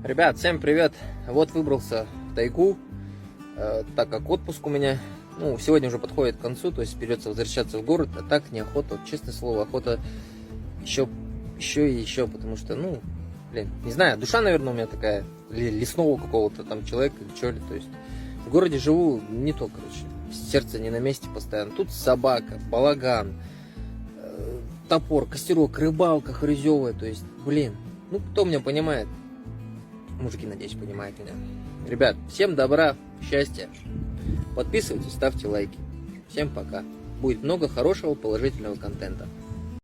Ребят, всем привет! Вот выбрался в тайгу, так как отпуск у меня, сегодня уже подходит к концу, то есть придется возвращаться в город, а так неохота, вот, честное слово, охота еще и еще, потому что, не знаю, душа, наверное, у меня такая, лесного какого-то там человека или что ли, то есть в городе живу не то, короче, сердце не на месте постоянно, тут собака, балаган, топор, костерок, рыбалка хрызевая, то есть, кто меня понимает? Мужики, надеюсь, понимают меня. Ребят, всем добра, счастья. Подписывайтесь, ставьте лайки. Всем пока. Будет много хорошего, положительного контента.